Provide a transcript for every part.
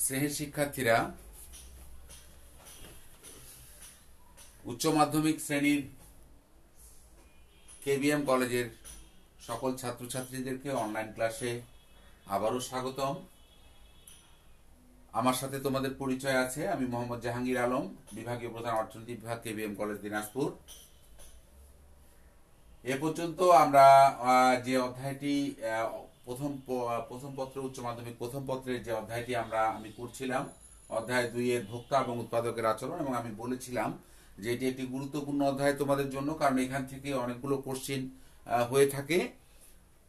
শ্রেণীর শিক্ষার্থীরা উচ্চ মাধ্যমিক শ্রেণীর কেবিএম কলেজের সকল ছাত্রছাত্রীদেরকে অনলাইন ক্লাসে আবারও স্বাগতম। আমার সাথে তোমাদের পরিচয় আছে, আমি মোহাম্মদ জাহাঙ্গীর আলম, বিভাগীয় প্রধান অর্থনীতি বিভাগ, কেবিএম কলেজ, দিনাজপুর। এ পর্যন্ত আমরা যে অধ্যায়টি প্রথম পত্র উচ্চ মাধ্যমিক প্রথম পত্রের যে অধ্যায়টি আমি করছিলাম, অধ্যায় 2 এর ভোক্তা এবং উৎপাদকের আচরণ, এবং আমি বলেছিলাম যে এটি একটি গুরুত্বপূর্ণ অধ্যায় তোমাদের জন্য, কারণ এখান থেকে অনেকগুলো কোশ্চিন হয়ে থাকে।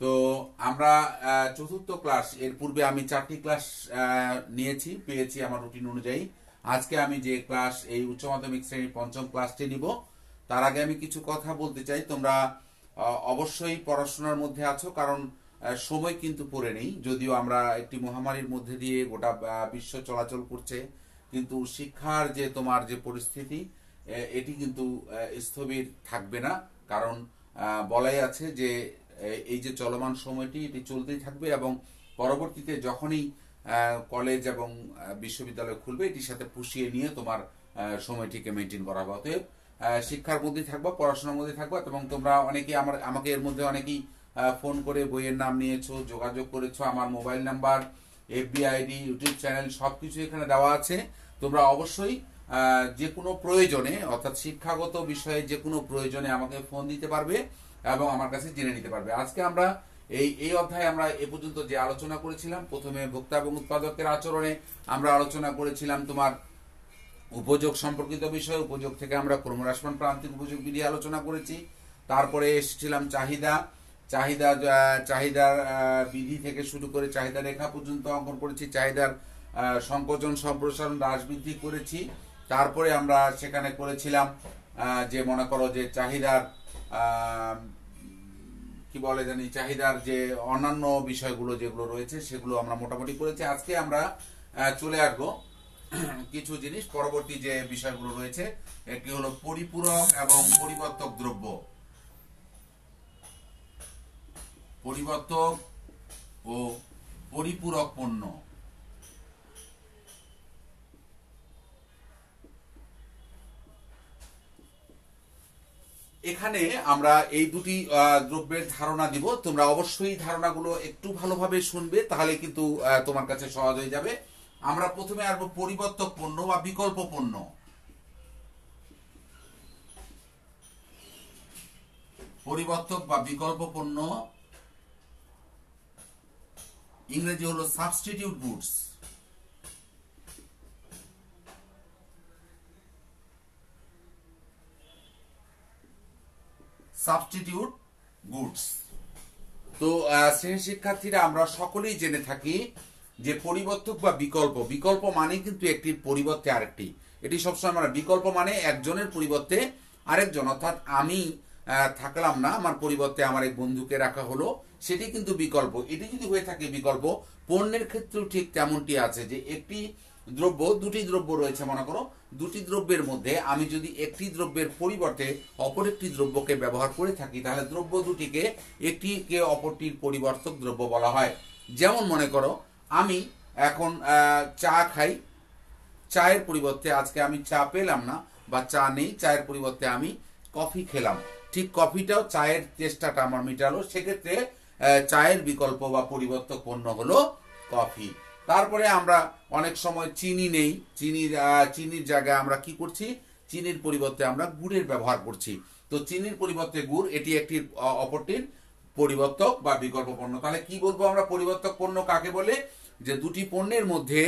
তো আমরা চতুর্থ ক্লাস, এর পূর্বে আমি 4টি ক্লাস পেয়েছি আমার রুটিন অনুযায়ী। আজকে আমি যে ক্লাস এই উচ্চ মাধ্যমিক শ্রেণীর পঞ্চম ক্লাসটি নিব, তার আগে আমি কিছু কথা বলতে চাই। তোমরা অবশ্যই পড়াশোনার মধ্যে আছো, কারণ সময় কিন্তু পড়ে নেই। যদিও আমরা একটি মহামারীর মধ্যে দিয়ে গোটা বিশ্ব চলাচল করছে, কিন্তু শিক্ষার যে তোমার যে পরিস্থিতি, এটি কিন্তু স্থবির থাকবে না। কারণ বলাই আছে যে এই যে চলমান সময়টি এটি চলতেই থাকবে, এবং পরবর্তীতে যখনই কলেজ এবং বিশ্ববিদ্যালয় খুলবে, এটির সাথে পুষিয়ে নিয়ে তোমার সময়টিকে মেনটেন করা হবে। অতএব শিক্ষার মধ্যে থাকবা, পড়াশোনার মধ্যে থাকবা। এবং তোমরা অনেকেই আমাকে এর মধ্যে অনেকেই ফোন করে বইয়ের নাম নিয়েছো, যোগাযোগ করেছো। আমার mobile number, FB ID, YouTube channel সবকিছু এখানে দেওয়া আছে। তোমরা অবশ্যই যে কোনো প্রয়োজনে, অর্থাৎ শিক্ষাগত বিষয়ে যে কোনো প্রয়োজনে আমাকে ফোন দিতে পারবে এবং আমার কাছে জেনে নিতে পারবে। আজকে আমরা এই অধ্যায়ে আমরা এ পর্যন্ত যে আলোচনা করেছিলাম, প্রথমে ভোক্তা এবং উৎপাদকের আচরণে আমরা আলোচনা করেছিলাম তোমার উপযোগ সম্পর্কিত বিষয়। উপযোগ থেকে আমরা ক্রমহ্রাসমান প্রান্তিক উপযোগ বিধি আলোচনা করেছি। তারপরে এসেছিলাম চাহিদার বিধি থেকে শুরু করে চাহিদা রেখা পর্যন্ত অঙ্কন করেছি। চাহিদার সংকোচন, সম্প্রসারণ, হ্রাস বৃদ্ধি করেছি। তারপরে আমরা সেখানে করেছিলাম যে মনে করো যে চাহিদার চাহিদার যে অন্যান্য বিষয়গুলো যেগুলো রয়েছে সেগুলো আমরা মোটামুটি করেছি। আজকে আমরা চলে আসবো কিছু জিনিস, পরবর্তী যে বিষয়গুলো রয়েছে। একটি হলো পরিপূরক এবং পরিবর্তক দ্রব্য। পরিবর্তক ও পরিপূরক পণ্য। এখানে আমরা এই দুটি দ্রব্যের ধারণা দিব। তোমরা অবশ্যই ধারণাগুলো একটু ভালোভাবে শুনবে, তাহলে কিন্তু তোমার কাছে সহজ হয়ে যাবে। আমরা প্রথমে আসবো পরিবর্তক পণ্য বা বিকল্প পণ্য। পরিবর্তক বা বিকল্প পণ্য ইংরেজি হলো সাবস্টিটিউট গুডস। Substitute goods. তো শ্রেণীর শিক্ষার্থীরা, আমরা সকলেই জেনে থাকি যে পরিবর্তক বা বিকল্প মানে কিন্তু একটির পরিবর্তে আরেকটি। এটি সবসময় আমরা বিকল্প মানে একজনের পরিবর্তে আরেকজন, অর্থাৎ আমি থাকলাম না, আমার পরিবর্তে আমার এক বন্ধুকে রাখা হলো, সেটি কিন্তু বিকল্প। এটি যদি হয়ে থাকে বিকল্প, পণ্যের ক্ষেত্রেও ঠিক তেমনটি আছে যে একটি দ্রব্য, দুটি দ্রব্য রয়েছে, মনে করো দুটি দ্রব্যের মধ্যে আমি যদি একটি দ্রব্যের পরিবর্তে অপর একটি দ্রব্যকে ব্যবহার করে থাকি, তাহলে দ্রব্য দুটিকে একটিকে অপরটির পরিবর্তক দ্রব্য বলা হয়। যেমন মনে করো আমি এখন চা খাই, চায়ের পরিবর্তে আজকে আমি চা পেলাম না বা চা নেই, চায়ের পরিবর্তে আমি কফি খেলাম। ঠিক কফিটাও চায়ের চেষ্টাটা আমার মিটালো, সেক্ষেত্রে চায়ের বিকল্প বা পরিবর্তক পণ্য হলো কফি। তারপরে আমরা অনেক সময় চিনি নেই, চিনির জায়গায় আমরা কি করছি, চিনির পরিবর্তে আমরা গুড়ের ব্যবহার করছি। তো চিনির পরিবর্তে গুড়, এটি একটি অপরটির পরিবর্তক বা বিকল্প পণ্য। তাহলে কি বলবো আমরা পরিবর্তক পণ্য কাকে বলে? যে দুটি পণ্যের মধ্যে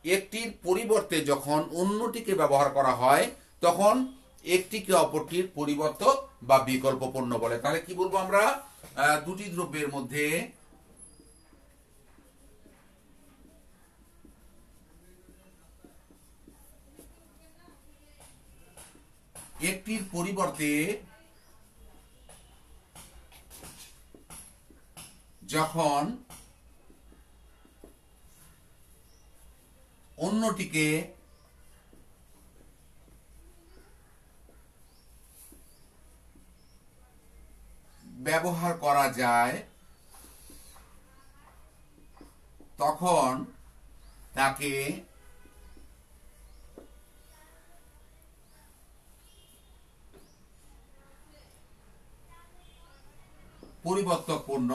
একটির পরিবর্তে যখন অন্যটিকে ব্যবহার করা হয়, তখন একটিকে অপরটির পরিবর্তক বা বিকল্প পণ্য বলে। তাহলে কি বলবো আমরা? দুটি দ্রব্যের মধ্যে একটির পরিবর্তে যখন অন্যটিকে ব্যবহার করা যায়, তখন তাকে পরিবর্তক পণ্য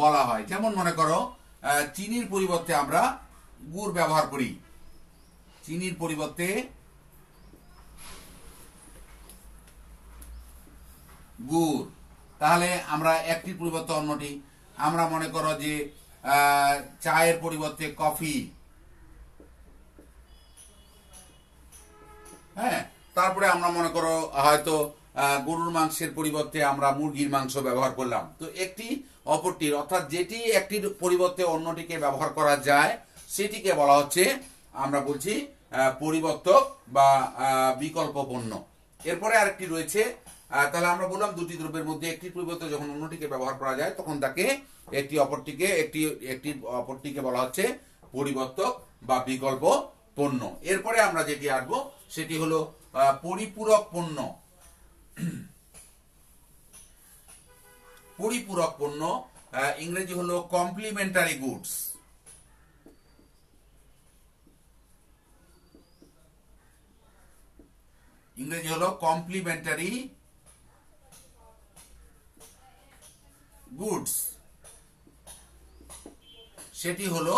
বলা হয়। যেমন মনে করো চিনির পরিবর্তে আমরা গুড় ব্যবহার করি, চিনির পরিবর্তে গুড়, তাহলে আমরা একটির পরিবর্তে অন্যটি। আমরা মনে করো যে চায়ের পরিবর্তে কফি, হ্যাঁ, তারপরে আমরা মনে করো হয়তো গরুর মাংসের পরিবর্তে আমরা মুরগির মাংস ব্যবহার করলাম। তো একটি অপরটির, অর্থাৎ যেটি একটির পরিবর্তে অন্যটিকে ব্যবহার করা যায় সেটিকে বলা হচ্ছে, আমরা বলছি পরিবর্তক বা বিকল্প পণ্য। এরপরে আরেকটি রয়েছে, তাহলে আমরা বললাম দুটি দ্রব্যের মধ্যে একটির পরিবর্তে যখন অন্যটিকে ব্যবহার করা যায় তখন তাকে একটি অপরটিকে বলা হচ্ছে পরিবর্তক বা বিকল্প পণ্য। এরপরে আমরা যেটি আসবো সেটি হলো পরিপূরক পণ্য। পরিপূরক পণ্য ইংরেজি হলো কমপ্লিমেন্টারি গুডস। ইংরেজি হলো কমপ্লিমেন্টারি গুডস। সেটি হলো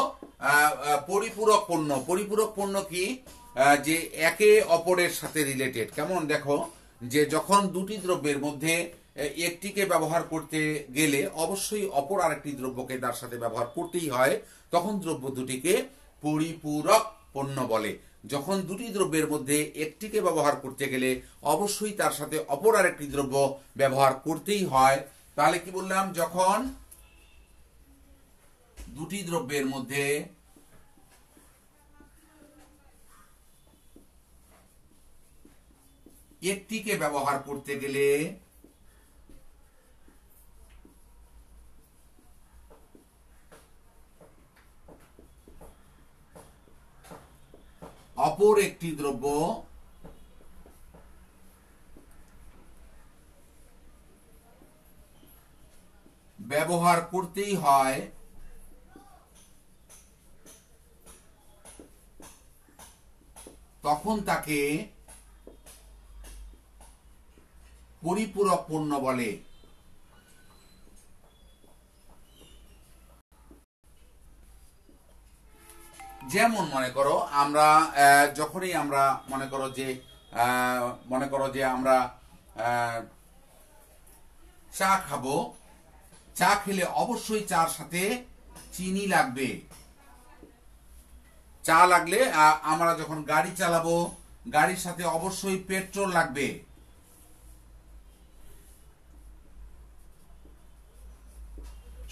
পরিপূরক পণ্য। পরিপূরক পণ্য কি, যে একে অপরের সাথে রিলেটেড। কেমন, দেখো যে যখন দুটি দ্রব্যের মধ্যে একটিকে ব্যবহার করতে গেলে অবশ্যই অপর আরেকটি দ্রব্যকে তার সাথে ব্যবহার করতেই হয়, তখন দ্রব্য দুটিকে পরিপূরক পণ্য বলে। যখন দুটি দ্রব্যের মধ্যে একটিকে ব্যবহার করতে গেলে অবশ্যই তার সাথে অপর আরেকটি দ্রব্য ব্যবহার করতেই হয়, তাহলে কি বললাম, যখন দুটি দ্রব্যের মধ্যে একটিকে ব্যবহার করতে গেলে অপর একটি দ্রব্য ব্যবহার করতেই হয়, তখন তাকে পরিপূরক পণ্য বলে। যেমন মনে করো আমরা যখনই আমরা মনে করো যে আমরা চা খাবো, চা খেলে অবশ্যই চার সাথে চিনি লাগবে। চা লাগলে আমরা যখন গাড়ি চালাবো, গাড়ির সাথে অবশ্যই পেট্রোল লাগবে।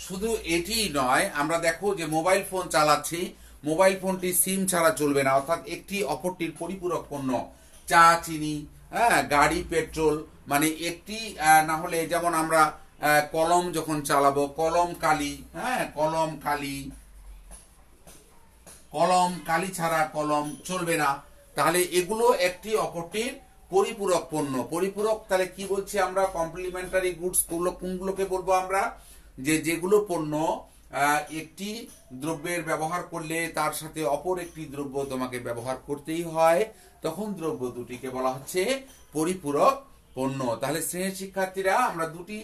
শুধু এটি নয়, আমরা দেখো যে মোবাইল ফোন চালাচ্ছি, মোবাইল ফোনটি সিম ছাড়া চলবে না, অর্থাৎ একটি অপরটির পরিপূরক পণ্য। চা চিনি, হ্যাঁ, গাড়ি পেট্রোল, মানে একটি না হলে, যেমন আমরা কলম যখন চালাবো, কলম কালি, হ্যাঁ, কলম কালি ছাড়া কলম চলবে না। তাহলে এগুলো একটি অপরটির পরিপূরক পণ্য। পরিপূরক তাহলে কি বলছি আমরা, কমপ্লিমেন্টারি গুডস কোনগুলোকে বলবো আমরা, যেগুলো পণ্য একটি দ্রব্যের ব্যবহার করলে তার সাথে অপর একটি দ্রব্য তোমাকে ব্যবহার করতেই হয়, তখন দ্রব্য দুটিকে বলা হচ্ছে পরিপূরক পণ্য। তাহলে শ্রেণীর শিক্ষার্থীরা, আমরা দুটি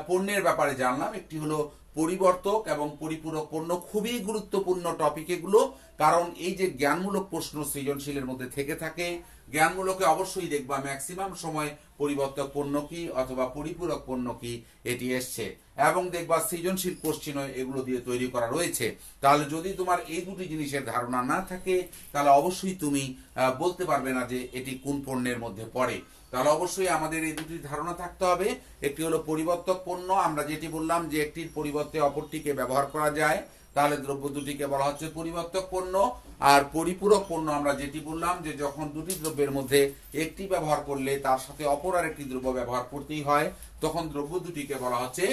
পণ্যের ব্যাপারে জানলাম, একটি হলো পরিবর্তক এবং পরিপূরক পণ্য। খুবই গুরুত্বপূর্ণ টপিক এগুলো, কারণ এই যে জ্ঞানমূলক প্রশ্ন সৃজনশীলের মধ্যে থেকে থাকে, জ্ঞানমূলকে অবশ্যই দেখবা ম্যাক্সিমাম সময় পরিবর্তক পণ্য কি অথবা পরিপূরক পণ্য কি এটি এসছে, এবং দেখবা সৃজনশীল কোশ্চেনও এগুলো দিয়ে তৈরি করা রয়েছে। তাহলে যদি তোমার এই দুটি জিনিসের ধারণা না থাকে, তাহলে অবশ্যই তুমি বলতে পারবে না যে এটি কোন পণ্যের মধ্যে পড়ে। তাহলে অবশ্যই আমাদের এই দুটি ধারণা থাকতে হবে। একটি হলো পরিবর্তক পণ্য, আমরা যেটি বললাম যে একটির পরিবর্তে অপরটিকে ব্যবহার করা যায়, তাহলে দ্রব্য দুটিকে বলা হচ্ছে পরিবর্তক পণ্য। আর পরিপূরক পণ্য আমরা যেটি বললাম, যে যখন দুটি দ্রব্যের মধ্যে একটি ব্যবহার করলে তার সাথে অপর আরেকটি দ্রব্য ব্যবহার করতেই হয়, তখন দ্রব্য দুটিকে বলা হচ্ছে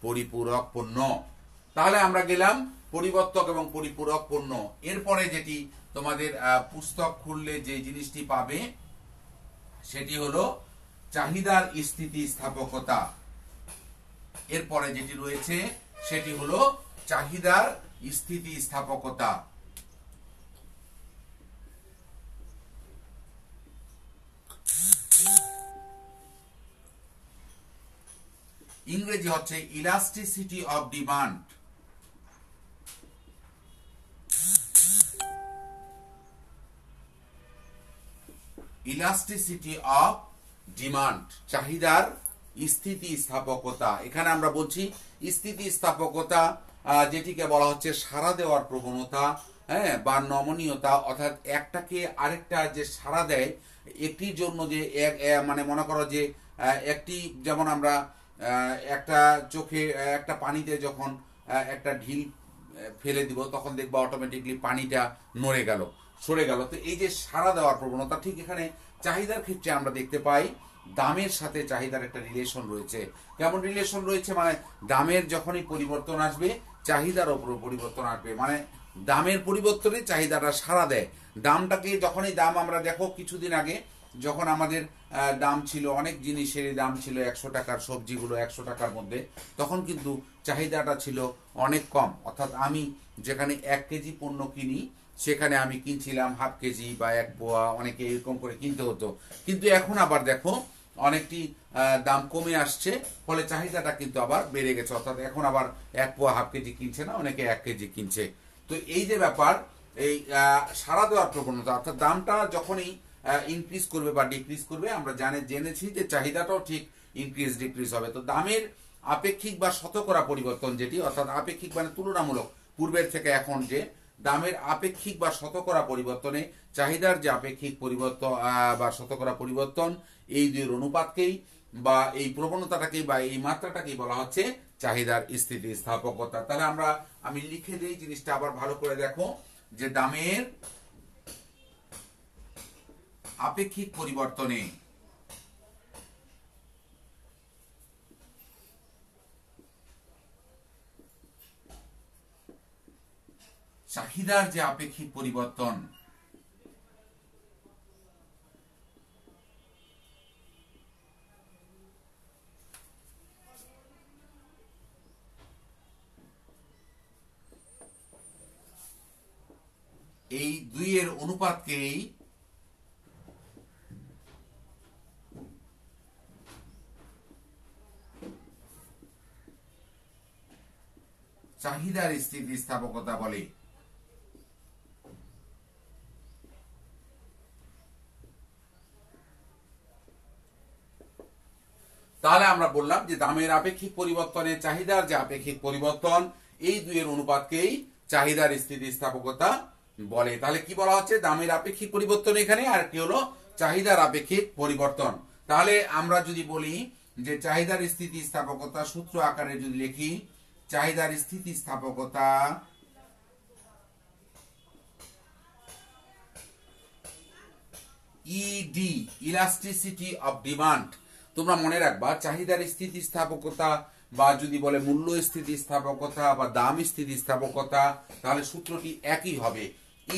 পরিপূরক পণ্য। তাহলে আমরা গেলাম পরিবর্তক এবং পরিপূরক পণ্য। এরপরে যেটি তোমাদের পুস্তক খুললে যে জিনিসটি পাবে সেটি হলো চাহিদার স্থিতিস্থাপকতা। এরপরে যেটি রয়েছে সেটি হলো চাহিদার স্থিতিস্থাপকতা। ইংরেজি হচ্ছে elasticity of demand. Elasticity of demand, চাহিদার স্থিতিস্থাপকতা। এখানে আমরা বলছি স্থিতিস্থাপকতা, যেটিকে বলা হচ্ছে সাড়া দেওয়ার প্রবণতা, হ্যাঁ, বা নমনীয়তা, অর্থাৎ একটাকে আরেকটা যে সাড়া দেয়, একটির জন্য যে মানে মনে করো যে একটি, যেমন আমরা একটা চোখে একটা পানিতে যখন একটা ঢিল ফেলে দিব তখন দেখবা অটোমেটিকলি পানিটা নড়ে গেল, সরে গেল। তো এই যে সাড়া দেওয়ার প্রবণতা, ঠিক এখানে চাহিদার ক্ষেত্রে আমরা দেখতে পাই দামের সাথে চাহিদার একটা রিলেশন রয়েছে। কেমন রিলেশন রয়েছে? মানে দামের যখনই পরিবর্তন আসবে চাহিদার ওপর পরিবর্তন আসবে, মানে দামের পরিবর্তনে চাহিদাটা সাড়া দেয়। দামটাকে যখনই দাম, আমরা দেখো কিছুদিন আগে যখন আমাদের দাম ছিল, অনেক জিনিসের দাম ছিল 100 টাকার, সবজিগুলো 100 টাকার মধ্যে, তখন কিন্তু চাহিদাটা ছিল অনেক কম। অর্থাৎ আমি যেখানে 1 কেজি পণ্য কিনি সেখানে আমি কিনছিলাম হাফ কেজি বা 1 পোয়া, অনেকে এরকম করে কিনতে হতো। কিন্তু এখন আবার দেখো অনেকটি দাম কমে আসছে, ফলে চাহিদাটা কিন্তু আবার বেড়ে গেছে। অর্থাৎ এখন আবার 1 পোয়া হাফ কেজি কিনছে না, অনেকে 1 কেজি কিনছে। তো এই যে ব্যাপার, এই সাড়া দেওয়ার প্রবণতা, অর্থাৎ দামটা যখনই ইনক্রিজ করবে বা ডিক্রিজ করবে, আমরা জেনেছি যে চাহিদাটাও ঠিক ইনক্রিজ ডিক্রিজ হবে। তো দামের আপেক্ষিক বা শতকরা পরিবর্তন যেটি, অর্থাৎ আপেক্ষিক মানে তুলনামূলক, পূর্বের থেকে এখন যে দামের আপেক্ষিক বা শতকরা পরিবর্তনে চাহিদার যে আপেক্ষিক পরিবর্তন বা শতকরা পরিবর্তন, এই দুইয়ের অনুপাতকেই বা এই প্রবণতাটাকেই বা এই মাত্রাটাকেই বলা হচ্ছে চাহিদার স্থিতিস্থাপকতা। তাহলে আমি লিখে দিই জিনিসটা আবার ভালো করে দেখো, যে দামের আপেক্ষিক পরিবর্তনে চাহিদার যে আপেক্ষিক পরিবর্তন, এই দুইয়ের অনুপাতকেই চাহিদার স্থিতিস্থাপকতা বলে। তাহলে আমরা বললাম যে দামের আপেক্ষিক পরিবর্তনে চাহিদার যে আপেক্ষিক পরিবর্তন, এই দুইয়ের অনুপাতকেই চাহিদার স্থিতিস্থাপকতা বলে। তাহলে কি বলা হচ্ছে? দামের আপেক্ষিক পরিবর্তন এখানে, আর কি হলো চাহিদার আপেক্ষিক পরিবর্তন। তাহলে আমরা যদি বলি যে চাহিদার স্থিতিস্থাপকতা সূত্র আকারে যদি লিখি, চাহিদার স্থিতিস্থাপকতা ইডি, ইলাস্টিসিটি অফ ডিমান্ড। তোমরা মনে রাখবা চাহিদার স্থিতিস্থাপকতা বা যদি বলে মূল্য স্থিতিস্থাপকতা বা দাম স্থিতিস্থাপকতা, তাহলে সূত্রটি একই হবে।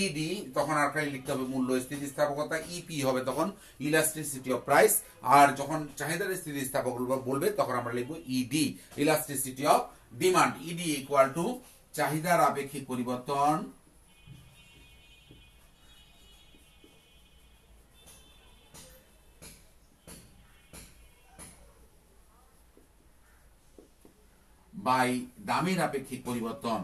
ইডি তখন আর খালি লিখতে হবে মূল্য স্থিতিস্থাপকতা, ইপি হবে তখন ইলাস্টিসিটি অফ প্রাইস, আর যখন চাহিদার স্থিতিস্থাপকতা বলবে তখন আমরা লিখবো ED, elasticity of demand. ED equal to চাহিদার আপেক্ষিক পরিবর্তন বাই দামের আপেক্ষিক পরিবর্তন।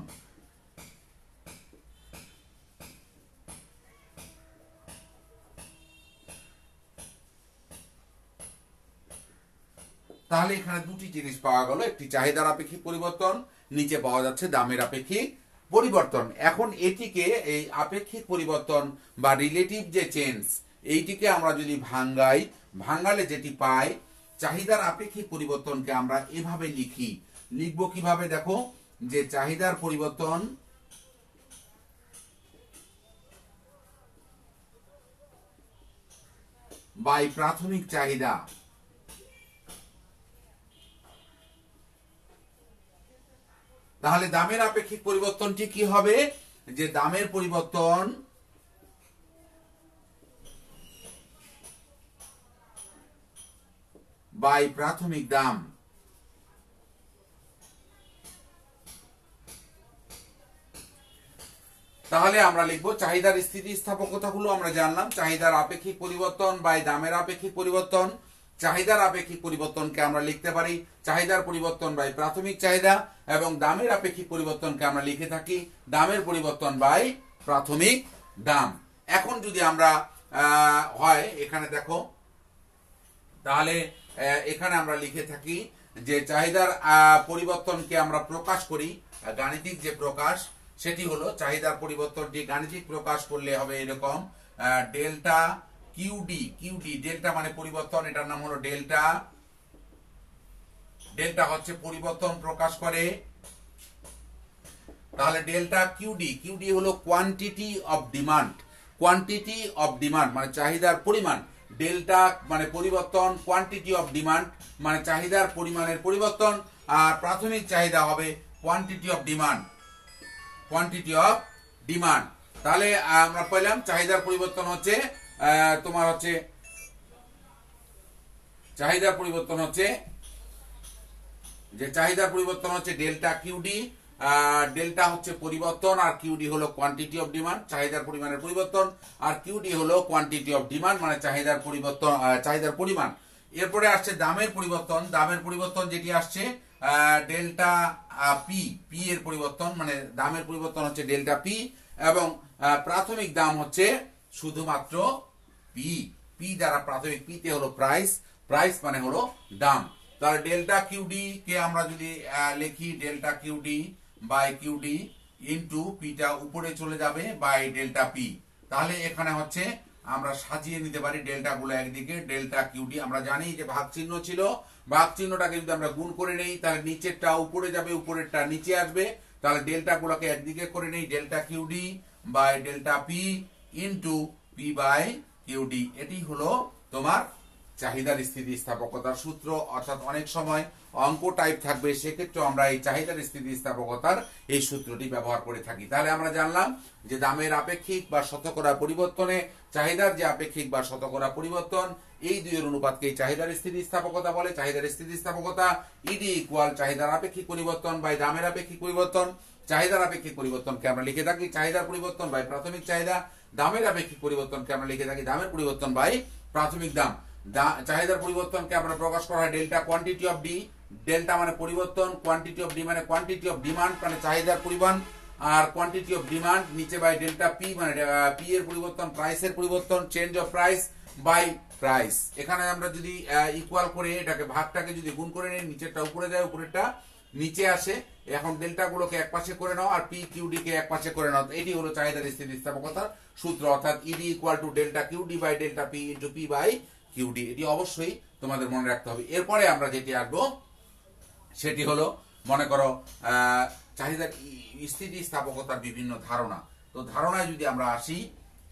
তাহলে এখানে দুটি জিনিস পাওয়া গেল, একটি চাহিদার আপেক্ষিক পরিবর্তন, নিচে পাওয়া যাচ্ছে দামের আপেক্ষিক পরিবর্তন। এখন এটিকে এই আপেক্ষিক পরিবর্তন বা রিলেটিভ যে চেঞ্জ, এইটিকে আমরা যদি ভাঙ্গালে যেটি পাই, চাহিদার আপেক্ষিক পরিবর্তনকে আমরা এভাবে লিখবো কিভাবে? দেখো, যে চাহিদার পরিবর্তন বাই প্রাথমিক চাহিদা। তাহলে দামের আপেক্ষিক পরিবর্তনটি কি হবে? যে দামের পরিবর্তন বাই প্রাথমিক দাম। তাহলে আমরা লিখবো চাহিদার স্থিতিস্থাপকতা হলো, আমরা জানলাম চাহিদার আপেক্ষিক পরিবর্তন বাই দামের আপেক্ষিক পরিবর্তন। চাহিদার আপেক্ষিক পরিবর্তনকে আমরা লিখতে পারি চাহিদার পরিবর্তন বাই প্রাথমিক চাহিদা, এবং দামের আপেক্ষিক পরিবর্তনকে আমরা লিখে থাকি দামের পরিবর্তন বাই প্রাথমিক দাম। এখন যদি আমরা হয় এখানে দেখো, তাহলে এখানে আমরা লিখে থাকি যে চাহিদার পরিবর্তনকে আমরা প্রকাশ করি, গাণিতিক যে প্রকাশ সেটি হলো চাহিদার পরিবর্তনটি গাণিতিক প্রকাশ করলে হবে এরকম ডেল্টা কিউডি। ডেল্টা মানে পরিবর্তন, এটার নাম হলো ডেল্টা। ডেল্টা হচ্ছে পরিবর্তন প্রকাশ করে, তাহলে ডেল্টা কিউডি হলো quantity of demand. Quantity of demand মানে চাহিদার পরিমাণ, ডেল্টা মানে পরিবর্তন, কোয়ান্টিটি অফ ডিমান্ড মানে চাহিদার পরিমাণের পরিবর্তন, আর প্রাথমিক চাহিদা হবে quantity of demand. Quantity of demand, তাহলে আমরা পেলাম চাহিদার পরিবর্তন হচ্ছে তোমার হচ্ছে চাহিদার পরিবর্তন হচ্ছে যে চাহিদার পরিবর্তন হচ্ছে ডেল্টা কিউডি। ডেল্টা হচ্ছে পরিবর্তন আর কিউডি হলো কোয়ান্টিটি অফ ডিমান্ড, চাহিদার পরিমাণের পরিবর্তন, আর কিউডি হলো কোয়ান্টিটি অফ ডিমান্ড মানে চাহিদার পরিবর্তন, চাহিদার পরিমাণ। এরপরে আসছে দামের পরিবর্তন। দামের পরিবর্তন যেটি আসছে ডেল্টা পি এর পরিবর্তন, মানে দামের পরিবর্তন হচ্ছে ডেল্টা পি, এবং প্রাথমিক দাম হচ্ছে শুধুমাত্র পি দ্বারা প্রাথমিক, পিতে হলো প্রাইস, প্রাইস মানে হলো দাম। তাহলে ডেল্টা কিউডি কে আমরা যদি লিখি delta QD by QD into পিটা উপরে চলে যাবে বাই ডেল্টা পি, তাহলে এখানে হচ্ছে আমরা সাজিয়ে নিতে পারি ডেল্টা গুলো একদিকে, ডেল্টা কিউডি আমরা জানি যে ভাগ চিহ্ন ছিল, ভাগ চিহ্নটাকে যদি আমরা গুণ করে নেই তাহলে নিচেরটা উপরে যাবে, উপরেরটা নিচে আসবে, তাহলে ডেল্টা গুলোকে একদিকে করে নেই delta QD by delta P into P by QD. এটি হলো তোমার চাহিদার স্থিতিস্থাপকতার সূত্র। অর্থাৎ অনেক সময় অঙ্ক টাইপ থাকবে, সেক্ষেত্রে আমরা এই চাহিদার স্থিতিস্থাপকতার এই সূত্রটি ব্যবহার করে থাকি। তাহলে আমরা জানলাম যে দামের আপেক্ষিক বা শতকরা পরিবর্তনে চাহিদার যে আপেক্ষিক বা শতকরা পরিবর্তন, এই দুইয়ের অনুপাতকে চাহিদার স্থিতিস্থাপকতা বলে। চাহিদার স্থিতিস্থাপকতা ইডি ইকুয়াল চাহিদার আপেক্ষিক পরিবর্তন বাই দামের আপেক্ষিক পরিবর্তন। চাহিদার আপেক্ষিক পরিবর্তনকে আমরা লিখে থাকি চাহিদার পরিবর্তন বাই প্রাথমিক চাহিদা, দামের আপেক্ষিক পরিবর্তনকে আমরা লিখে থাকি দামের পরিবর্তন বাই প্রাথমিক দাম। চাহিদার পরিবর্তনকে আমরা প্রকাশ করা হয় delta quantity of D. Delta মানে পরিবর্তন, কোয়ান্টিটি অফ ডি মানে কোয়ান্টিটি অফ ডিমান্ড মানে চাহিদার পরিমাণ, আর কোয়ান্টিটি অফ ডিমান্ড নিচে বাই ডেল্টা পি মানে পি এর পরিবর্তন, প্রাইসের পরিবর্তন, change of price by price. এখানে আমরা যদি ইকুয়াল করে এটাকে ভাগটাকে যদি গুণ করে নিই, নিচেরটা উপরে যায় উপরেরটা নিচে আসে। এখন ডেল্টা গুলোকে এক পাশে করে নাও আর পি কিউডি কে এক পাশে করে নাও, এটি হলো চাহিদার স্থিতিস্থাপকতার সূত্র। অর্থাৎ ED equal to delta QD by delta P into P by QD. এটি অবশ্যই তোমাদের মনে রাখতে হবে। এরপরে আমরা যেটি আসবো সেটি হলো মনে করো চাহিদার স্থিতিস্থাপকতার বিভিন্ন ধারণা। তো ধারণায় যদি আমরা আসি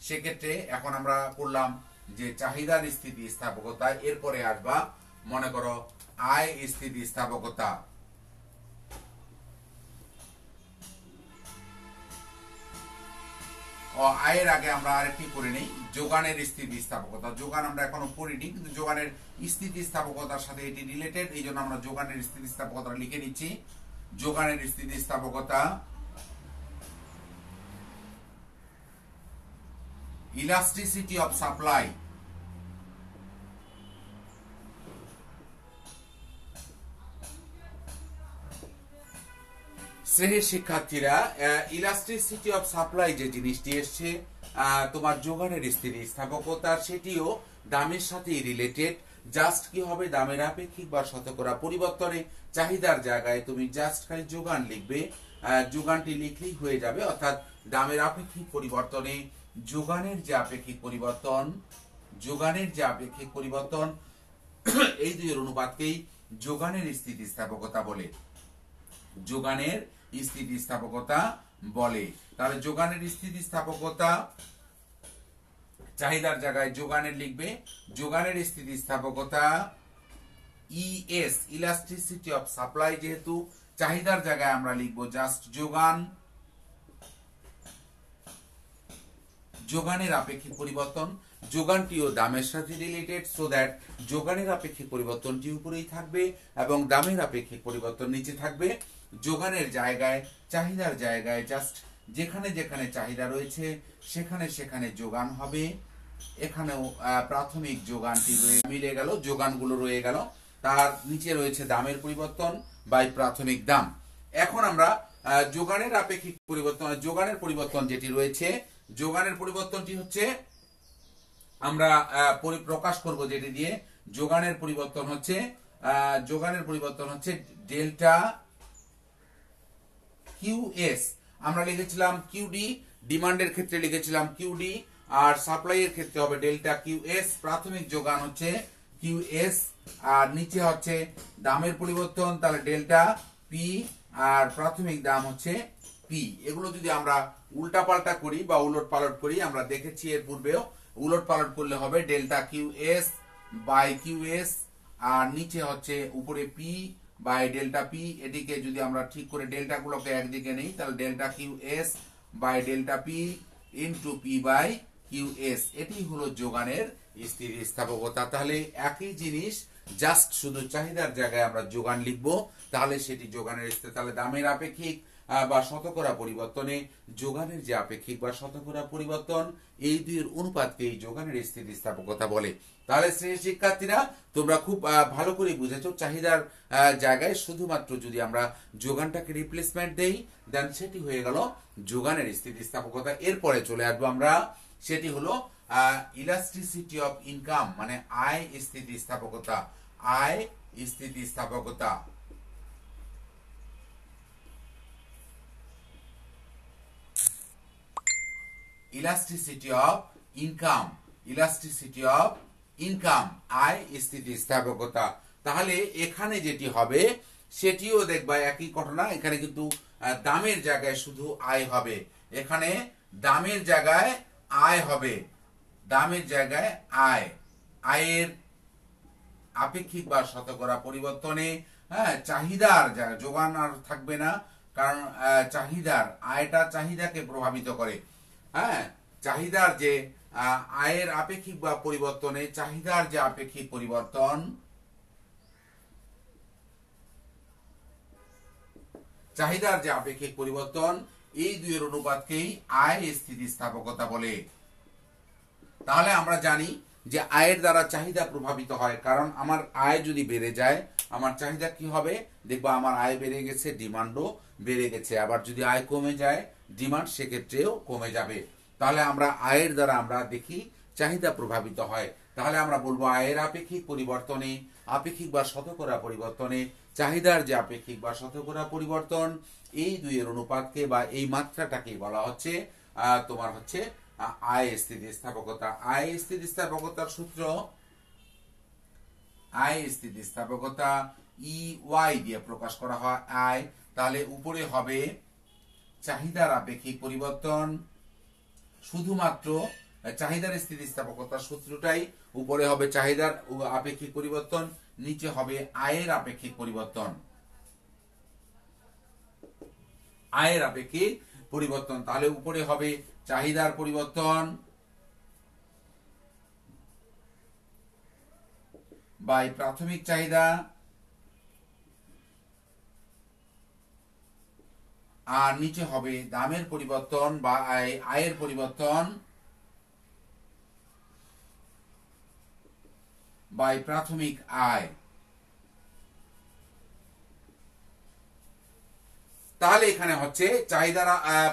সেক্ষেত্রে এখন আমরা পড়লাম যে চাহিদার স্থিতিস্থাপকতা, এরপরে আসবা মনে করো আয় স্থিতিস্থাপকতা। আয়ের আগে আমরা আরেকটি করে নেই যোগানের স্থিতিস্থাপকতা। যোগান আমরা এখনো পড়িনি, কিন্তু যোগানের স্থিতিস্থাপকতার সাথে এটি রিলেটেড, এই জন্য আমরা যোগানের স্থিতিস্থাপকতা লিখে নিচ্ছি। যোগানের স্থিতিস্থাপকতা ইলাস্টিসিটি অফ সাপ্লাই। শ্রেণীর শিক্ষার্থীরা, ইলাস্টিসিটি অফ সাপ্লাই যে জিনিসটি এসছে তোমার যোগানের স্থিতিস্থাপকতা, সেটিও দামের সাথে রিলেটেড। জাস্ট কি হবে, দামের আপেক্ষিক বা শতকরা পরিবর্তনে চাহিদার জায়গায় তুমি জাস্ট খালি যোগান লিখবে, যোগানটি লিখলেই হয়ে যাবে। অর্থাৎ দামের আপেক্ষিক পরিবর্তনে যোগানের যে আপেক্ষিক পরিবর্তন, যোগানের যে আপেক্ষিক পরিবর্তন, এই দুইয়ের অনুপাতকেই যোগানের স্থিতিস্থাপকতা বলে। যোগানের স্থিতিস্থাপকতা বলে। তাহলে যোগানের স্থিতিস্থাপকতা চাহিদার জায়গায় যোগানের লিখবে, যোগানের স্থিতিস্থাপকতা ইএস ইলাস্টিসিটি অফ সাপ্লাই, যেহেতু চাহিদার জায়গায় আমরা লিখবো জাস্ট যোগান। যোগানের আপেক্ষিক পরিবর্তন, যোগানটিও দামের সাথে রিলেটেড, সো দ্যাট যোগানের আপেক্ষিক পরিবর্তনটি উপরেই থাকবে এবং দামের আপেক্ষিক পরিবর্তন নিচে থাকবে। যোগানের জায়গায় চাহিদার জায়গায় জাস্ট যেখানে যেখানে চাহিদা রয়েছে সেখানে সেখানে যোগান হবে, এখানেও প্রাথমিক যোগানটি মিলে গেল, যোগানগুলো রয়ে গেল, তার নিচে রয়েছে দামের পরিবর্তন বাই প্রাথমিক দাম। এখন আমরা যোগানের আপেক্ষিক পরিবর্তন, যোগানের পরিবর্তন যেটি রয়েছে, যোগানের পরিবর্তনটি হচ্ছে আমরা প্রকাশ করব যেটি দিয়ে। যোগানের পরিবর্তন হচ্ছে ডেল্টা কিউএস। আমরা লিখেছিলাম কিউডি, ডিমান্ডের ক্ষেত্রে লিখেছিলাম কিউডি, আর সাপ্লাই এর ক্ষেত্রে হবে ডেল্টা কিউএস। প্রাথমিক যোগান হচ্ছে কিউএস, আর নিচে হচ্ছে দামের পরিবর্তন, তাহলে ডেল্টা পি, আর প্রাথমিক দাম হচ্ছে পি। এগুলো যদি আমরা উল্টাপাল্টা করি বা উলট পালট করি, আমরা দেখেছি এর পূর্বেও, উলট পালট করলে হবে ডেল্টা কিউএস বাই কিউএস, আর নিচে হচ্ছে উপরে পি বাই ডেল্টা পি। এদিকে যদি আমরা ঠিক করে ডেল্টা গুলোকে একদিকে নেই, তাহলে delta QS by delta P into P by QS. এটি হলো যোগানের স্থিতিস্থাপকতা। তাহলে একই জিনিস, জাস্ট শুধু চাহিদার জায়গায় আমরা যোগান লিখবো, তাহলে সেটি যোগানের তাহলে দামের আপেক্ষিক বা শতকরা পরিবর্তনে যোগানের যে আপেক্ষিক বা শতকরা পরিবর্তন, এই দুইয়ের অনুপাতকে এই যোগানের স্থিতিস্থাপকতা বলে। তাহলে শ্রেণীর শিক্ষার্থীরা, তোমরা খুব ভালো করে বুঝেছো, চাহিদার জায়গায় শুধুমাত্র যদি আমরা যোগানটাকে রিপ্লেসমেন্ট দেই, দেন সেটি হয়ে গেল যোগানের স্থিতিস্থাপকতা। এরপরে চলে আসবো আমরা, সেটি হলো ইলাস্টিসিটি অফ ইনকাম, মানে আয় স্থিতিস্থাপকতা। আয় স্থিতিস্থাপকতা, elasticity of income, elasticity of income, আয় স্থিতিস্থাপকতা। তাহলে এখানে যেটি হবে সেটিও দেখবা একই ঘটনা। এখানে কিন্তু দামের জায়গায় শুধু আয় হবে, এখানে দামের জায়গায় আয় হবে, দামের জায়গায় আয়। আয়ের আপেক্ষিক বা শতকরা পরিবর্তনে চাহিদার যোগান আর থাকবে না, কারণ চাহিদার আয়টা চাহিদাকে প্রভাবিত করে। চাহিদার যে আয়ের আপেক্ষিক বা পরিবর্তনে চাহিদার যে আপেক্ষিক পরিবর্তন, চাহিদার যে আপেক্ষিক পরিবর্তন, এই দুইয়ের অনুপাতকেই আয় স্থিতিস্থাপকতা বলে। তাহলে আমরা জানি যে আয়ের দ্বারা চাহিদা প্রভাবিত হয়, কারণ আমার আয় যদি বেড়ে যায়, আমার চাহিদা কি হবে, দেখবা আমার আয় বেড়ে গেছে, ডিমান্ডও বেড়ে গেছে। আবার যদি আয় কমে যায়, ডিমান্ড সেক্ষেত্রেও কমে যাবে। তাহলে আমরা আয়ের দ্বারা আমরা দেখি চাহিদা প্রভাবিত হয়। তাহলে আমরা বলবো আয়ের আপেক্ষিক পরিবর্তনে, আপেক্ষিক বা শতকরা পরিবর্তনে চাহিদার যে আপেক্ষিক বা শতকরা পরিবর্তন, এই দুইয়ের অনুপাতকে বা এই মাত্রাটাকে বলা হচ্ছে তোমার হচ্ছে আয় স্থিতিস্থাপকতা। আয় স্থিতিস্থাপকতার সূত্র, আয় স্থিতিস্থাপকতা EY দিয়ে প্রকাশ করা হয় আয়। তাহলে উপরে হবে চাহিদার আপেক্ষিক পরিবর্তন, শুধুমাত্র চাহিদার স্থিতিস্থাপকতার সূত্রটাই, উপরে হবে চাহিদার আপেক্ষিক পরিবর্তন, নিচে হবে আয়ের আপেক্ষিক পরিবর্তন, আয়ের আপেক্ষিক পরিবর্তন। তাহলে উপরে হবে চাহিদার পরিবর্তন বাই প্রাথমিক চাহিদা, আর নিচে হবে দামের পরিবর্তন বা আয়ের পরিবর্তন বাই প্রাথমিক আয়। তাহলে এখানে হচ্ছে চাহিদার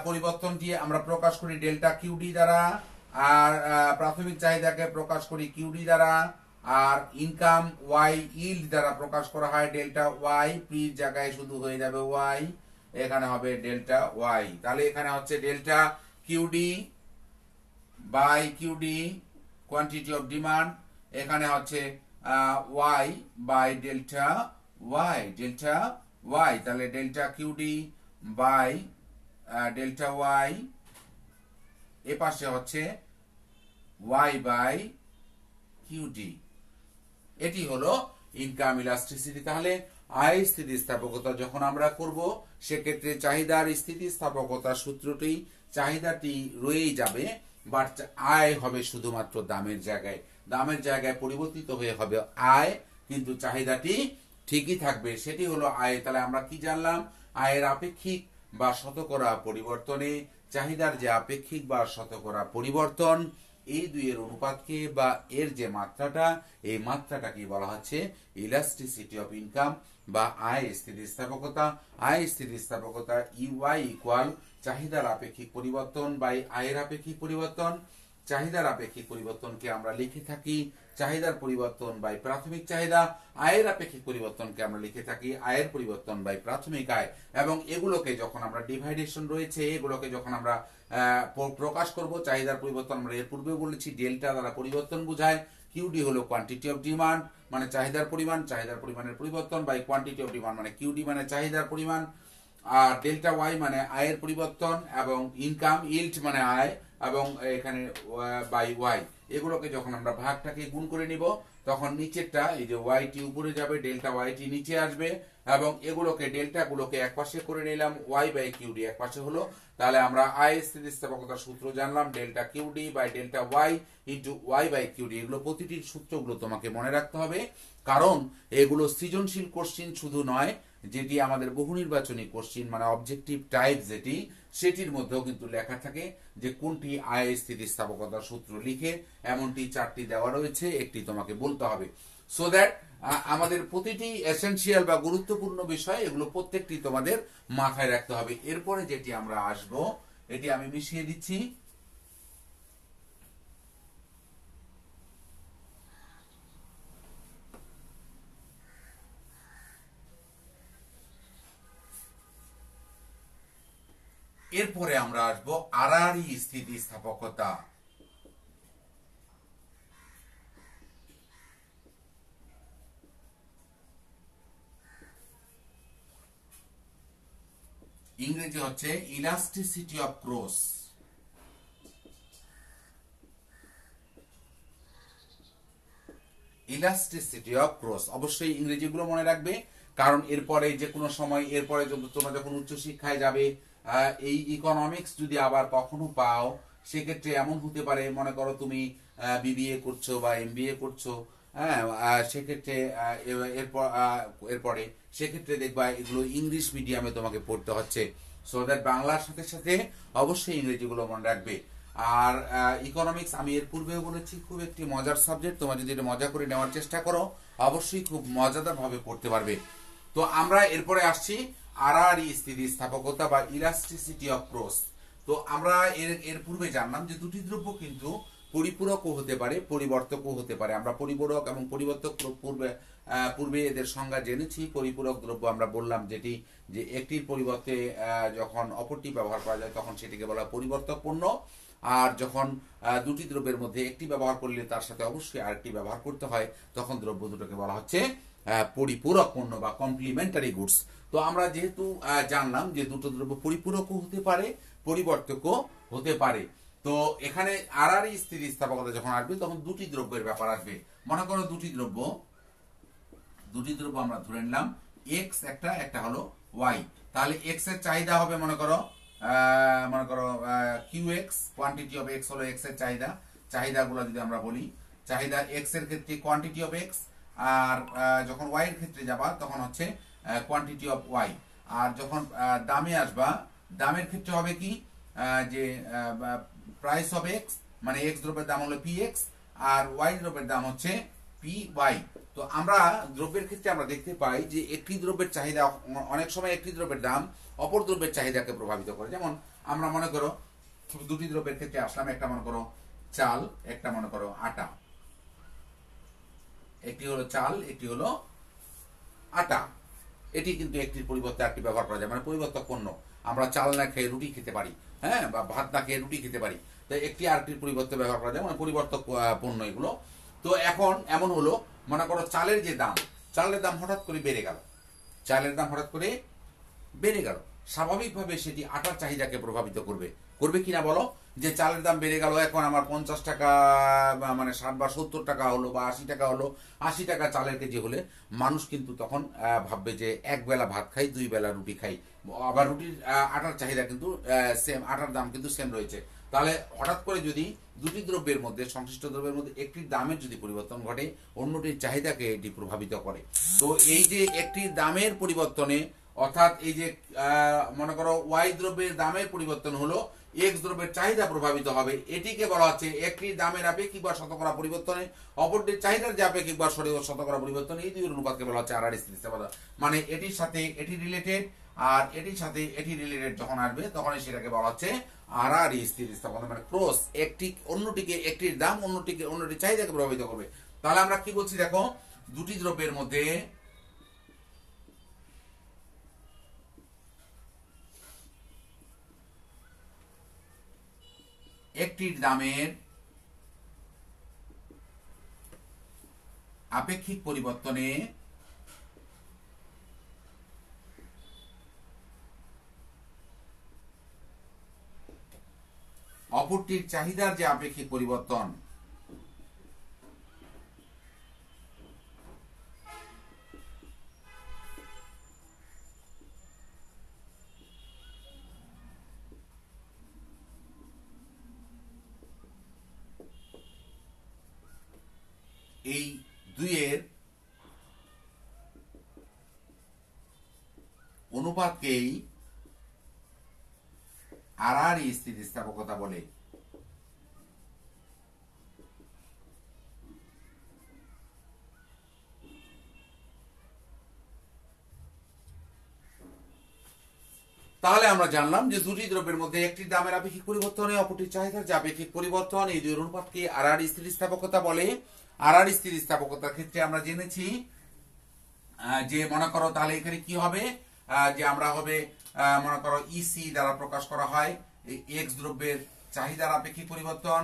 পরিবর্তনটি আমরা প্রকাশ করি ডেল্টা কিউডি দ্বারা, আর প্রাথমিক চাহিদাকে প্রকাশ করি কিউডি দ্বারা, আর ইনকাম ওয়াই ইল্ড দ্বারা প্রকাশ করা হয় ডেল্টা ওয়াই। পির জায়গায় শুধু হয়ে যাবে ওয়াই, এখানে হবে ডেল্টা ওয়াই। তাহলে এখানে হচ্ছে delta QD by QD, quantity of demand, এখানে হচ্ছে Y by delta Y, delta Y. তাহলে delta QD by delta Y, এ পাশে হচ্ছে ওয়াই বাই কিউডি। এটি হলো ইনকাম ইলাস্টিসিটি। তাহলে আয় স্থিতিস্থাপকতা যখন আমরা করব, সেক্ষেত্রে চাহিদার স্থিতিস্থাপকতা সূত্রটি, চাহিদাটি রয়েই যাবে, বাট আয় হবে শুধুমাত্র দামের জায়গায়, দামের জায়গায় পরিবর্তিত হয়ে হবে আয়, কিন্তু চাহিদাটি ঠিকই থাকবে, সেটি হলো আয়। তাহলে আমরা কি জানলাম, আয়ের আপেক্ষিক বা শতকরা পরিবর্তনে চাহিদার যে আপেক্ষিক বা শতকরা পরিবর্তন, এই দুইয়ের অনুপাতকে বা এর যে মাত্রাটা, এই মাত্রাটাকে বলা হচ্ছে ইলাস্টিসিটি অফ ইনকাম বা আয় স্থিতিস্থাপকতা। আয় স্থিতিস্থাপকতা ইউআই ইকুয়াল চাহিদার আপেক্ষিক পরিবর্তন বাই আয়ের আপেক্ষিক পরিবর্তন। চাহিদার আপেক্ষিক পরিবর্তনকে আমরা লিখে থাকি চাহিদার পরিবর্তন বাই প্রাথমিক চাহিদা। আয়ের আপেক্ষিক পরিবর্তনকে আমরা লিখে থাকি আয়ের পরিবর্তন বাই প্রাথমিক আয়। এবং এগুলোকে যখন আমরা ডিভাইডেশন রয়েছে, এগুলোকে যখন আমরা প্রকাশ করব, চাহিদার পরিবর্তন আমরা এর পূর্বে বলেছি ডেল্টা দ্বারা পরিবর্তন বোঝায়। কিউডি হলো কোয়ান্টিটি অফ ডিমান্ড মানে চাহিদার পরিমাণ, চাহিদার পরিমাণের পরিবর্তন বাই কোয়ান্টিটি অফ ডিমান্ড মানে কিউডি মানে চাহিদার পরিমাণ। আর ডেল্টা ওয়াই মানে আয়ের পরিবর্তন এবং ইনকাম ইল্ড মানে আয় এবং এখানে বাই ওয়াই। এগুলোকে যখন আমরা ভাগটাকে গুণ করে নিব তখন নিচেরটা এই যে ওয়াইটি উপরে যাবে, ডেল্টা ওয়াইটি নিচে আসবে এবং এগুলোকে ডেল্টা গুলোকে একপাশে করে নিলাম, ওয়াই বাই কিউডি একপাশে হলো। তাহলে আমরা আয় স্থিতিস্থাপকতার সূত্র জানলাম delta QD by delta Y into Y by QD. এগুলো প্রতিটির সূত্রগুলো তোমাকে মনে রাখতে হবে, কারণ এগুলো সৃজনশীল কোশ্চিন শুধু নয়, যেটি আমাদের বহু নির্বাচনী কোশ্চিন মানে অবজেক্টিভ টাইপ যেটি, সেটির মধ্যেও কিন্তু লেখা থাকে যে কোনটি আয় স্থিতিস্থাপকতার সূত্র লিখে এমনটি 4টি দেওয়া রয়েছে, একটি তোমাকে বলতে হবে। সো দ্যাট আমাদের প্রতিটি এসেনশিয়াল বা গুরুত্বপূর্ণ বিষয় এগুলো প্রত্যেকটি তোমাদের মাথায় রাখতে হবে। এরপরে যেটি আমরা আসব, এটি আমি মিশিয়ে দিচ্ছি। এরপরে আমরা আসবো আড়াআড়ি স্থিতিস্থাপকতা। ইংরেজি হচ্ছে elasticity of cross. Elasticity of cross অবশ্যই ইংরেজিগুলো মনে রাখবে, কারণ এরপরে যে কোনো সময় এরপরে তোমরা যখন উচ্চশিক্ষায় যাবে, এই ইকোনমিক্স যদি আবার কখনো পাও, সেক্ষেত্রে এমন হতে পারে, মনে করো তুমি বিবিএ করছো বা এমবিএ করছো, হ্যাঁ, সেক্ষেত্রে এরপরে সেক্ষেত্রে দেখবা এগুলো ইংলিশ মিডিয়ামে তোমাকে পড়তে হচ্ছে। সো দ্যাট বাংলার সাথে সাথে অবশ্যই ইংরেজিগুলো মনে রাখবে। আর ইকোনমিক্স আমি এর পূর্বেও বলেছি খুব একটি মজার সাবজেক্ট, তোমরা যদি এটা মজা করে নেওয়ার চেষ্টা করো অবশ্যই খুব মজাদার ভাবে পড়তে পারবে। তো আমরা এরপরে আসছি আড়াআড়ি স্থিতিস্থাপকতা বা ইলাস্টিসিটি অফ ক্রস। তো আমরা এর পূর্বে জানলাম যে দুটি দ্রব্য কিন্তু পরিপূরকও হতে পারে, পরিবর্তকও হতে পারে। আমরা পরিপূরক এবং পরিবর্তক পূর্বে এদের সংজ্ঞা জেনেছি। পরিপূরক দ্রব্য আমরা বললাম যেটি যে একটির পরিবর্তে যখন অপরটি ব্যবহার করা যায় তখন সেটিকে বলা পরিবর্তক পণ্য। আর যখন দুটি দ্রব্যের মধ্যে একটি ব্যবহার করলে তার সাথে অবশ্যই আরেকটি ব্যবহার করতে হয়, তখন দ্রব্য দুটোকে বলা হচ্ছে পরিপূরক পণ্য বা কমপ্লিমেন্টারি গুডস। তো আমরা যেহেতু জানলাম যে দুটো দ্রব্য পরিপূরকও হতে পারে, পরিবর্তকও হতে পারে, তো এখানে আড়াআড়ি স্থিতিস্থাপকতা যখন আসবে তখন দুটি দ্রব্যের ব্যাপার আসবে। মনে করো দুটি দ্রব্য আমরা ধরে নিলাম এক্স একটা হলো ওয়াই। তাহলে এক্স এর চাহিদা হবে মনে করো Q X, quantity of X হলো এক্স এর চাহিদা। চাহিদাগুলো যদি আমরা বলি, চাহিদা এক্স এর ক্ষেত্রে কোয়ান্টিটি অফ এক্স, আর যখন ওয়াই এর ক্ষেত্রে যাবা তখন হচ্ছে কোয়ান্টিটি অফ ওয়াই। আর যখন দামে আসবা, দামের ক্ষেত্রে হবে কি যে প্রাইস অফ এক্স মানে এক্স দ্রব্যের দাম হলো পি এক্স আর ওয়াই দ্রব্যের দাম হচ্ছে পি ওয়াই। তো আমরা দ্রব্যের ক্ষেত্রে আমরা দেখতে পাই যে একটি দ্রব্যের চাহিদা, অনেক সময় একটি দ্রব্যের দাম অপর দ্রব্যের চাহিদাকে প্রভাবিত করে। যেমন আমরা মনে করো দুটি দ্রব্যের ক্ষেত্রে আসলাম, একটা মনে করো চাল, একটা মনে করো আটা। একটি হলো চাল, একটি হলো আটা। এটি কিন্তু একটির পরিবর্তে একটি ব্যবহার করা যায়, মানে পরিবর্তক পণ্য। আমরা চাল না খেয়ে রুটি খেতে পারি, হ্যাঁ, বা ভাত না খেয়ে রুটি খেতে পারি। তো একটি আরেকটির পরিবর্তে ব্যবহার করা যায়, মানে পরিবর্তক পণ্য এগুলো। তো এখন এমন হলো, মনে করো চালের যে দাম, চালের দাম হঠাৎ করে বেড়ে গেল, চালের দাম হঠাৎ করে বেড়ে গেল, স্বাভাবিকভাবে সেটি আটার চাহিদাকে প্রভাবিত করবে কিনা বলো? যে চালের দাম বেড়ে গেল, এখন আমার 50 টাকা মানে 60 বা 70 টাকা হলো বা 80 টাকা হলো, 80 টাকা চালের কেজি হলে মানুষ কিন্তু তখন ভাববে যে এক বেলা ভাত খাই, 2 বেলা রুটি খাই। আবার রুটির আটার চাহিদা কিন্তু সেম, আটার দাম কিন্তু সেম রয়েছে। তাহলে হঠাৎ করে যদি দুটি দ্রব্যের মধ্যে, সংশ্লিষ্ট দ্রব্যের মধ্যে একটির দামের যদি পরিবর্তন ঘটে, অন্যটির চাহিদাকে এটি প্রভাবিত করে। তো এই যে একটি দামের পরিবর্তনে, অর্থাৎ এই যে মনে করো ওয়াই দ্রব্যের দামের পরিবর্তন হলো, এক্স দ্রব্যের চাহিদা প্রভাবিত হবে। এটিকে বলা হচ্ছে একটির দামের আপেক্ষিক বা শতকরা পরিবর্তনে অপরটির চাহিদার যে আপেক্ষিক বা শতকরা পরিবর্তন, এই দুই অনুপাতকে বলা হচ্ছে আরআর স্থিতিস্থাপকতা। মানে এটির সাথে এটি রিলেটেড আর এটির সাথে এটি রিলেটেড যখন আসবে তখনই সেটাকে বলা হচ্ছে আরআর স্থিতিস্থাপকতা। মানে ক্রস, একটি অন্যটিকে, একটির দাম অন্যটির চাহিদাকে প্রভাবিত করবে। তাহলে আমরা কি বলছি দেখো, দুটি দ্রব্যের মধ্যে একটির দামের আপেক্ষিক পরিবর্তনে অপরটির চাহিদার যে আপেক্ষিক পরিবর্তন, এই দুইয়ের অনুপাতকেই আরআর স্থিতিস্থাপকতা বলে। তাহলে আমরা জানলাম যে দুটি দ্রব্যের মধ্যে একটির দামের আপেক্ষিক পরিবর্তনে অপরটির চাহিদার যে আপেক্ষিক পরিবর্তন, এই দুই অনুপাতকে আরআর স্থিতিস্থাপকতা বলে। আরআর স্থিতিস্থাপকতার ক্ষেত্রে আমরা জেনেছি যে মনে করো তাহলে এখানে কি হবে, যে আমরা হবে মনে করো ইসি দ্বারা প্রকাশ করা হয় এই এক্স দ্রব্যের চাহিদার আপেক্ষিক পরিবর্তন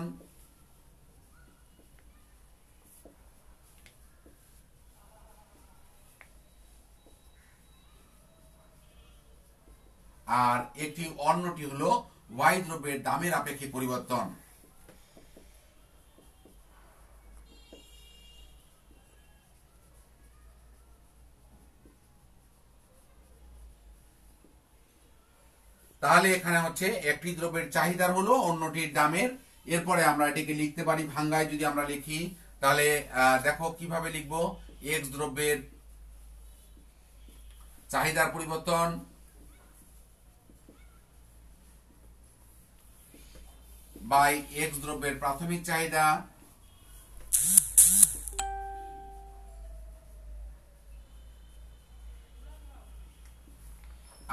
আর একটি অন্যটি হলো ওয়াই দ্রব্যের দামের আপেক্ষিক পরিবর্তন। তাহলে এখানে হচ্ছে একটি দ্রব্যের চাহিদার হলো অন্যটির দামের। এরপরে আমরা এটিকে লিখতে পারি ভাঙ্গায়, যদি আমরা লিখি তাহলে দেখো কিভাবে লিখবো, এক্স দ্রব্যের চাহিদার পরিবর্তন বাই এক্স দ্রব্যের প্রাথমিক চাহিদা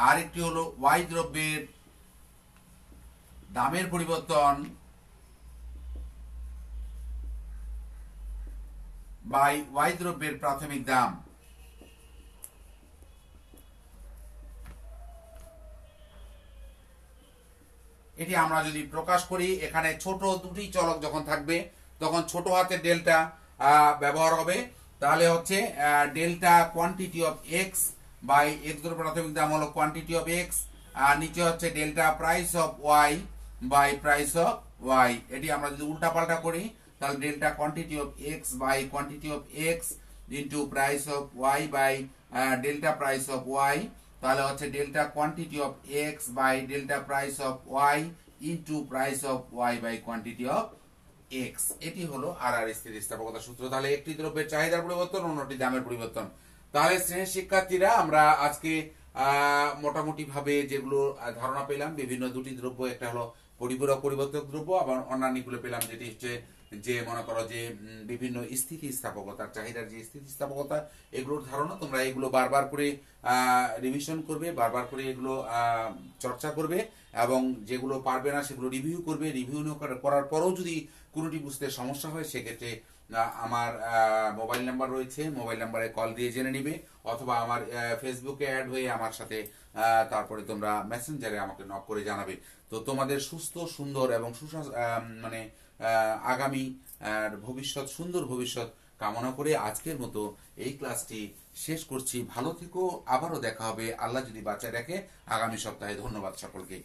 আর একটি হলো ওয়াই দ্রব্যের দামের পরিবর্তন বাই ওয়াই দ্রব্যের প্রাথমিক দাম। এটি আমরা যদি প্রকাশ করি, এখানে ছোট দুটি চলক যখন থাকবে তখন ছোট হাতের ডেল্টা ব্যবহার হবে। তাহলে হচ্ছে delta quantity of X by X দ্রব্যের প্রাথমিক দাম হলো কোয়ান্টিটি অফ এক্স, আর নিচে হচ্ছে delta price of Y by price of Y. এটি আমরা যদি উল্টা পাল্টা করি তাহলে delta quantity of X by quantity of X into price of Y by delta price of Y. তাহলে হচ্ছে delta quantity of X by delta price of Y into price of Y by quantity of X. এটি হলো RR স্থিতিস্থাপকতার সূত্র। তাহলে একটি দ্রব্যের চাহিদার পরিবর্তন, অন্যটি দামের পরিবর্তন। তাহলে শ্রেণীর শিক্ষার্থীরা, আমরা আজকে মোটামুটি ভাবে যেগুলো ধারণা পেলাম, বিভিন্ন দুটি দ্রব্য, একটা হলো পরিপূরক পরিবর্তক দ্রব্য, আবার অন্যান্যগুলো পেলাম যেটি হচ্ছে যে মনে করো যে বিভিন্ন স্থিতিস্থাপকতার চাহিদার যে স্থিতিস্থাপকতা, এগুলোর ধারণা। তোমরা এগুলো বারবার করে রিভিশন করবে, বারবার করে এগুলো চর্চা করবে, এবং যেগুলো পারবে না সেগুলো রিভিউ করবে। রিভিউ করার পরেও যদি কোনোটি বুঝতে সমস্যা হয় সেক্ষেত্রে আমার মোবাইল নাম্বার রয়েছে, মোবাইল নাম্বারে কল দিয়ে জেনে নিবে, অথবা আমার ফেসবুকে অ্যাড হয়ে আমার সাথে তারপরে তোমরা মেসেঞ্জারে আমাকে নক করে জানাবে। তো তোমাদের সুস্থ, সুন্দর এবং মানে আগামী ভবিষ্যৎ, সুন্দর ভবিষ্যৎ কামনা করে আজকের মতো এই ক্লাসটি শেষ করছি। ভালো থেকো, আবারও দেখা হবে আল্লাহ যদি বাঁচায় রাখে আগামী সপ্তাহে। ধন্যবাদ সকলকে।